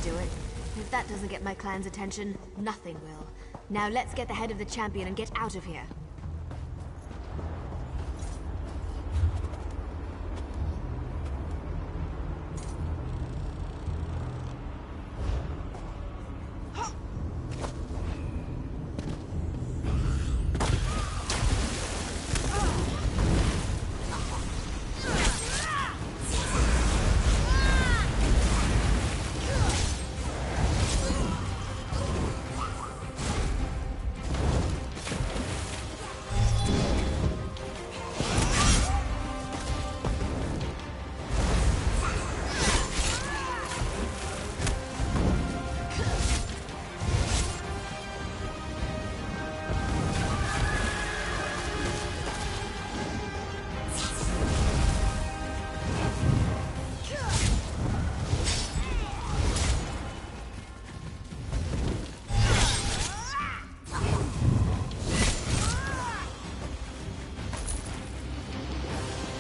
do it. If that doesn't get my clan's attention, nothing will. Now let's get the head of the champion and get out of here.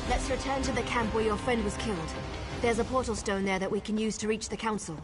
Let's return to the camp where your friend was killed. There's a portal stone there that we can use to reach the council.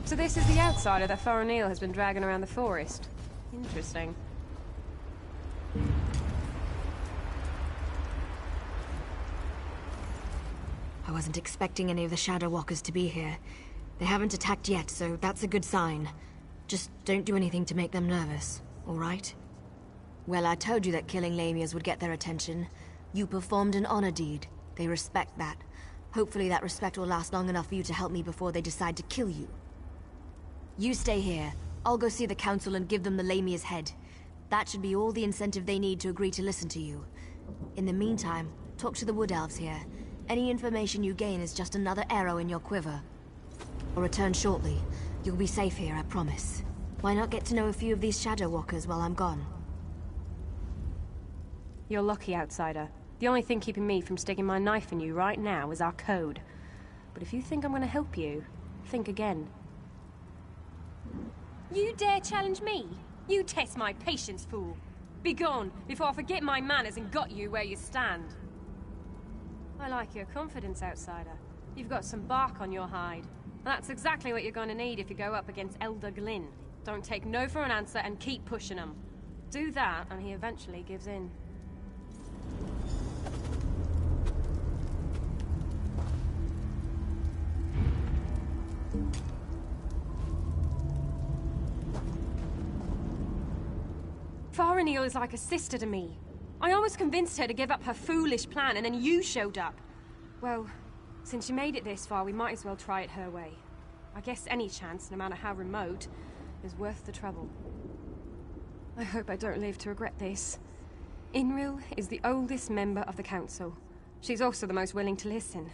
So this is the outsider that O'Neill has been dragging around the forest. Interesting. I wasn't expecting any of the Shadow Walkers to be here. They haven't attacked yet, so that's a good sign. Just don't do anything to make them nervous, all right? Well, I told you that killing Lamias would get their attention. You performed an honor deed. They respect that. Hopefully that respect will last long enough for you to help me before they decide to kill you. You stay here. I'll go see the council and give them the Lamia's head. That should be all the incentive they need to agree to listen to you. In the meantime, talk to the Wood Elves here. Any information you gain is just another arrow in your quiver. I'll return shortly. You'll be safe here, I promise. Why not get to know a few of these Shadow Walkers while I'm gone? You're lucky, outsider. The only thing keeping me from sticking my knife in you right now is our code. But if you think I'm gonna help you, think again. You dare challenge me? You test my patience, fool. Begone, before I forget my manners and got you where you stand. I like your confidence, outsider. You've got some bark on your hide. And that's exactly what you're gonna need if you go up against Elder Glynn. Don't take no for an answer and keep pushing him. Do that, and he eventually gives in. O'Neill is like a sister to me. I almost convinced her to give up her foolish plan, and then you showed up. Well, since you made it this far, we might as well try it her way. I guess any chance, no matter how remote, is worth the trouble. I hope I don't live to regret this. Inril is the oldest member of the council. She's also the most willing to listen.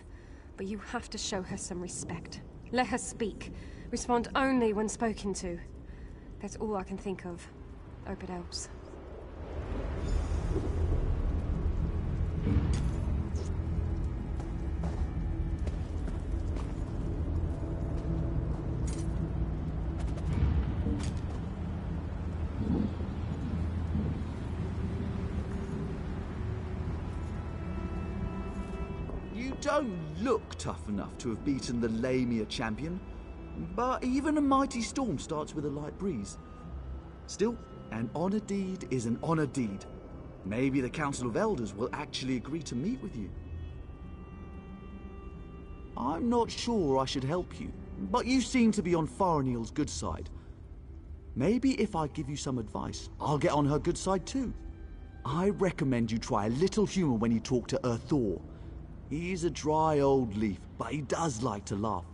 But you have to show her some respect. Let her speak. Respond only when spoken to. That's all I can think of. Hope it helps. don't look tough enough to have beaten the Lamia champion, but even a mighty storm starts with a light breeze. Still, an honor deed is an honor deed. Maybe the Council of Elders will actually agree to meet with you. I'm not sure I should help you, but you seem to be on Farinil's good side. Maybe if I give you some advice, I'll get on her good side too. I recommend you try a little humor when you talk to Thor. He's a dry old leaf, but he does like to laugh.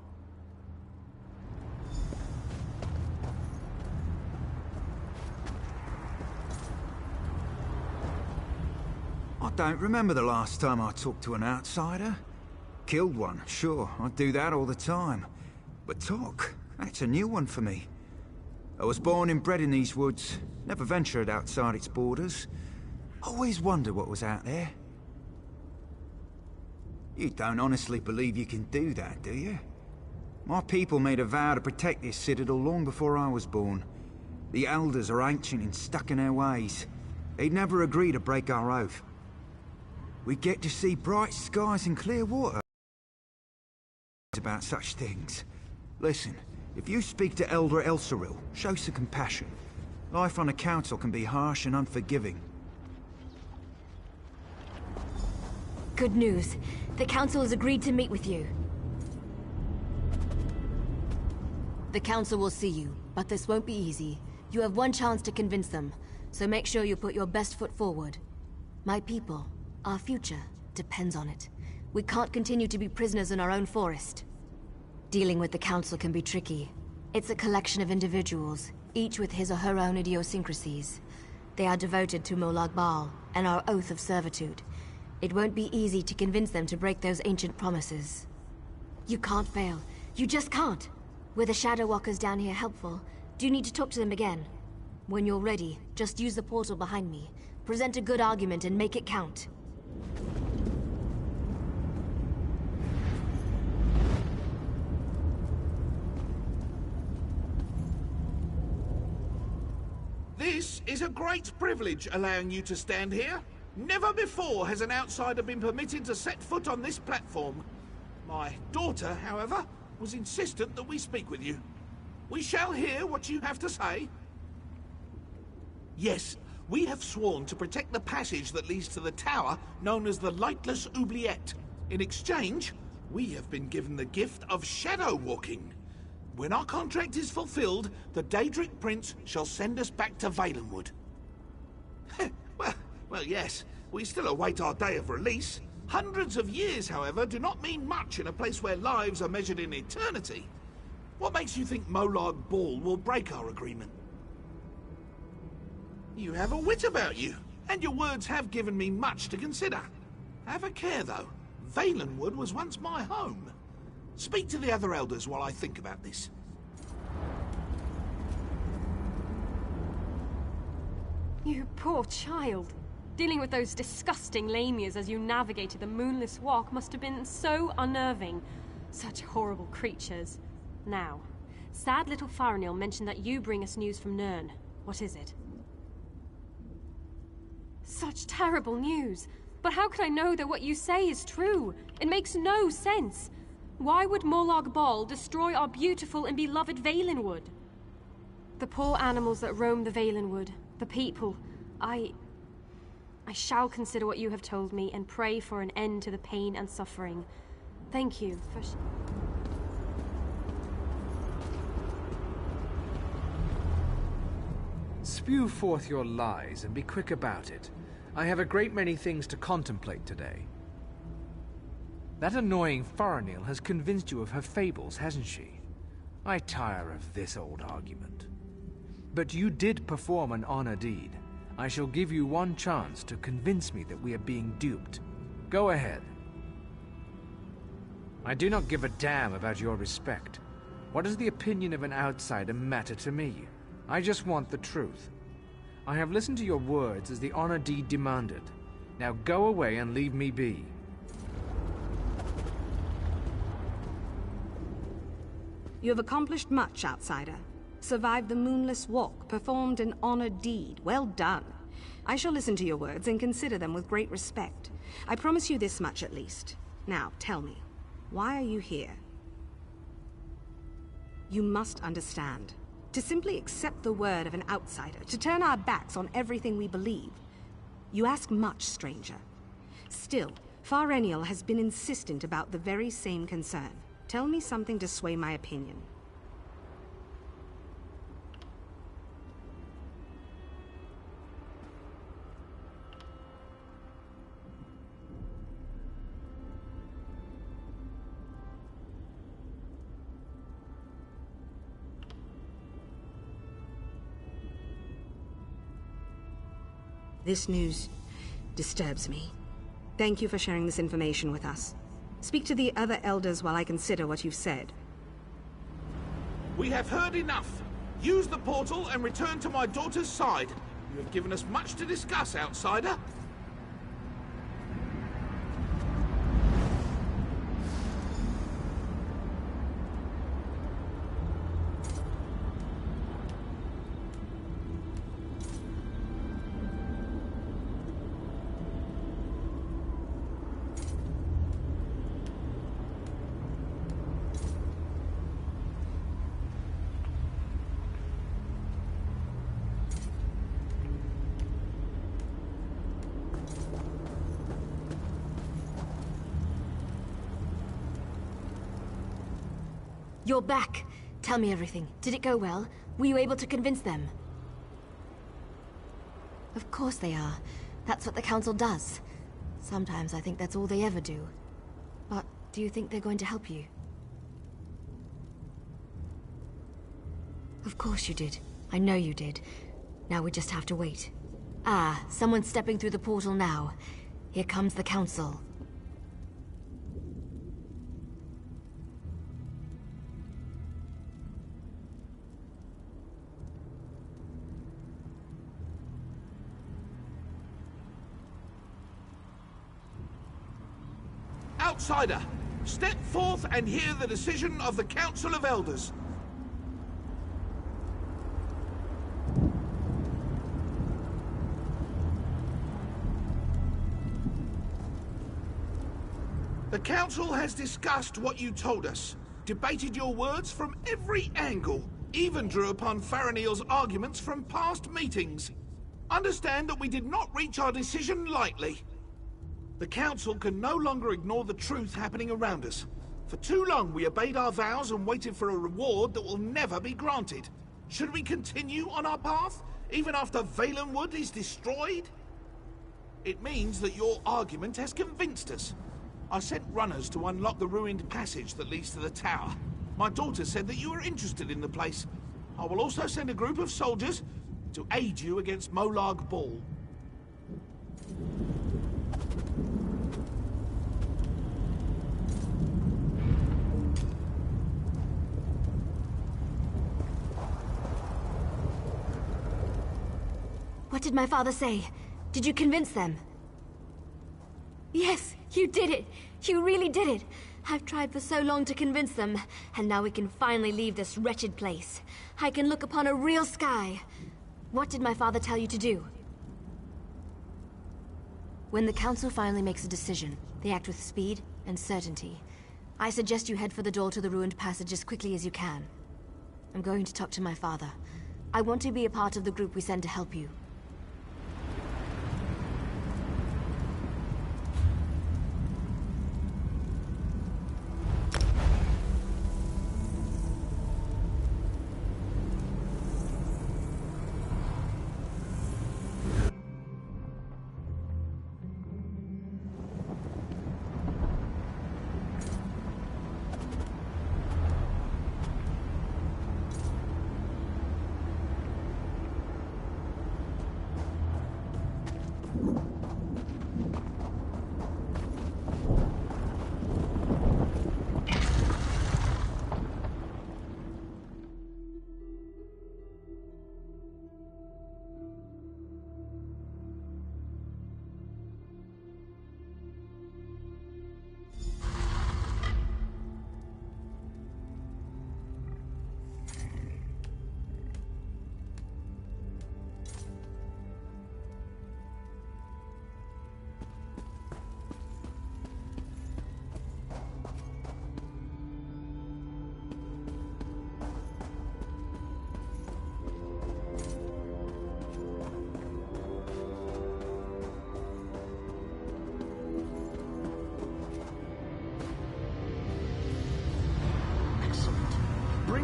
I don't remember the last time I talked to an outsider. Killed one, sure, I do that all the time. But talk, that's a new one for me. I was born and bred in these woods, never ventured outside its borders. Always wondered what was out there. You don't honestly believe you can do that, do you? My people made a vow to protect this citadel long before I was born. The Elders are ancient and stuck in their ways. They'd never agree to break our oath. We get to see bright skies and clear water about such things. Listen, if you speak to Elder Elsoril, show some compassion. Life on the council can be harsh and unforgiving. Good news. The council has agreed to meet with you. The council will see you, but this won't be easy. You have one chance to convince them, so make sure you put your best foot forward. My people, our future, depends on it. We can't continue to be prisoners in our own forest. Dealing with the council can be tricky. It's a collection of individuals, each with his or her own idiosyncrasies. They are devoted to Molag Bal and our oath of servitude. It won't be easy to convince them to break those ancient promises. You can't fail. You just can't. Were the Shadow Walkers down here helpful? Do you need to talk to them again? When you're ready, just use the portal behind me. Present a good argument and make it count. This is a great privilege allowing you to stand here. Never before has an outsider been permitted to set foot on this platform. My daughter, however, was insistent that we speak with you. We shall hear what you have to say. Yes, we have sworn to protect the passage that leads to the tower known as the Lightless Oubliette. In exchange, we have been given the gift of shadow walking. When our contract is fulfilled, the Daedric Prince shall send us back to Valenwood. Well, yes, we still await our day of release. Hundreds of years, however, do not mean much in a place where lives are measured in eternity. What makes you think Molag Bal will break our agreement? You have a wit about you, and your words have given me much to consider. Have a care, though. Valenwood was once my home. Speak to the other elders while I think about this. You poor child. Dealing with those disgusting Lamias as you navigated the Moonless Walk must have been so unnerving. Such horrible creatures. Now, sad little Farinil mentioned that you bring us news from Nirn. What is it? Such terrible news. But how can I know that what you say is true? It makes no sense. Why would Molag Bal destroy our beautiful and beloved Valenwood? The poor animals that roam the Valenwood, the people, I shall consider what you have told me and pray for an end to the pain and suffering. Thank you for... Spew forth your lies and be quick about it. I have a great many things to contemplate today. That annoying Farinil has convinced you of her fables, hasn't she? I tire of this old argument. But you did perform an honor deed. I shall give you one chance to convince me that we are being duped. Go ahead. I do not give a damn about your respect. What does the opinion of an outsider matter to me? I just want the truth. I have listened to your words as the honor deed demanded. Now go away and leave me be. You have accomplished much, outsider. Survived the Moonless Walk, performed an honored deed. Well done. I shall listen to your words and consider them with great respect. I promise you this much at least. Now, tell me, why are you here? You must understand. To simply accept the word of an outsider, to turn our backs on everything we believe. You ask much, stranger. Still, Farenial has been insistent about the very same concern. Tell me something to sway my opinion. This news disturbs me. Thank you for sharing this information with us. Speak to the other elders while I consider what you've said. We have heard enough. Use the portal and return to my daughter's side. You have given us much to discuss, outsider. You're back. Tell me everything. Did it go well? Were you able to convince them? Of course they are. That's what the Council does. Sometimes I think that's all they ever do. But do you think they're going to help you? Of course you did. I know you did. Now we just have to wait. Ah, someone's stepping through the portal now. Here comes the Council. Outsider, step forth and hear the decision of the Council of Elders. The Council has discussed what you told us, debated your words from every angle, even drew upon Farenial's arguments from past meetings. Understand that we did not reach our decision lightly. The Council can no longer ignore the truth happening around us. For too long we obeyed our vows and waited for a reward that will never be granted. Should we continue on our path, even after Valenwood is destroyed? It means that your argument has convinced us. I sent runners to unlock the ruined passage that leads to the tower. My daughter said that you were interested in the place. I will also send a group of soldiers to aid you against Molag Bal. What did my father say? Did you convince them? Yes, you did it! You really did it! I've tried for so long to convince them, and now we can finally leave this wretched place. I can look upon a real sky. What did my father tell you to do? When the Council finally makes a decision, they act with speed and certainty. I suggest you head for the door to the ruined passage as quickly as you can. I'm going to talk to my father. I want to be a part of the group we send to help you.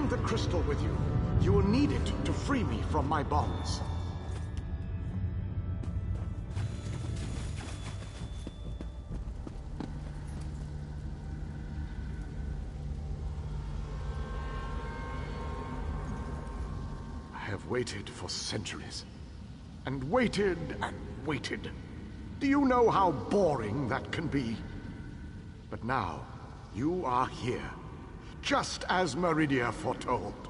bring the crystal with you. You will need it to free me from my bonds. I have waited for centuries. And waited and waited. Do you know how boring that can be? But now, you are here. Just as Meridia foretold.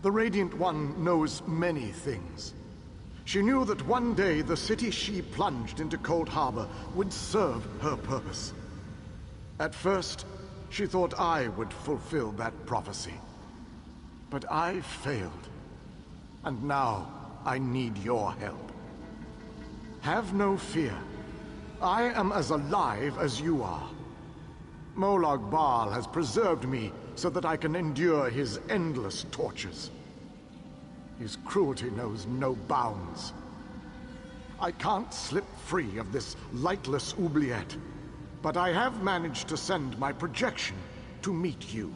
The Radiant One knows many things. She knew that one day the city she plunged into Coldharbor would serve her purpose. At first, she thought I would fulfill that prophecy. But I failed. And now, I need your help. Have no fear. I am as alive as you are. Molag Bal has preserved me so that I can endure his endless tortures. His cruelty knows no bounds. I can't slip free of this lightless oubliette, but I have managed to send my projection to meet you.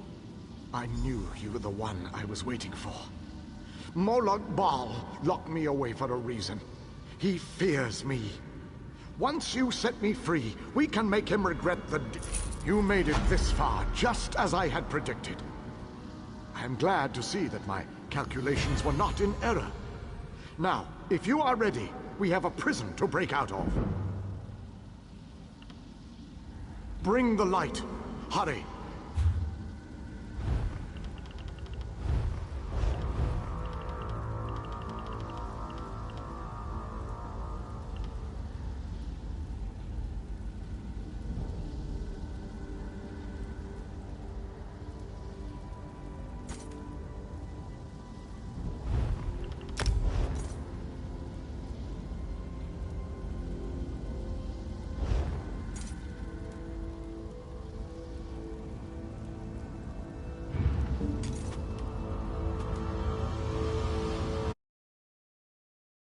I knew you were the one I was waiting for. Molag Bal locked me away for a reason. He fears me. Once you set me free, we can make him regret You made it this far, just as I had predicted. I am glad to see that my calculations were not in error. Now, if you are ready, we have a prison to break out of. Bring the light. Hurry.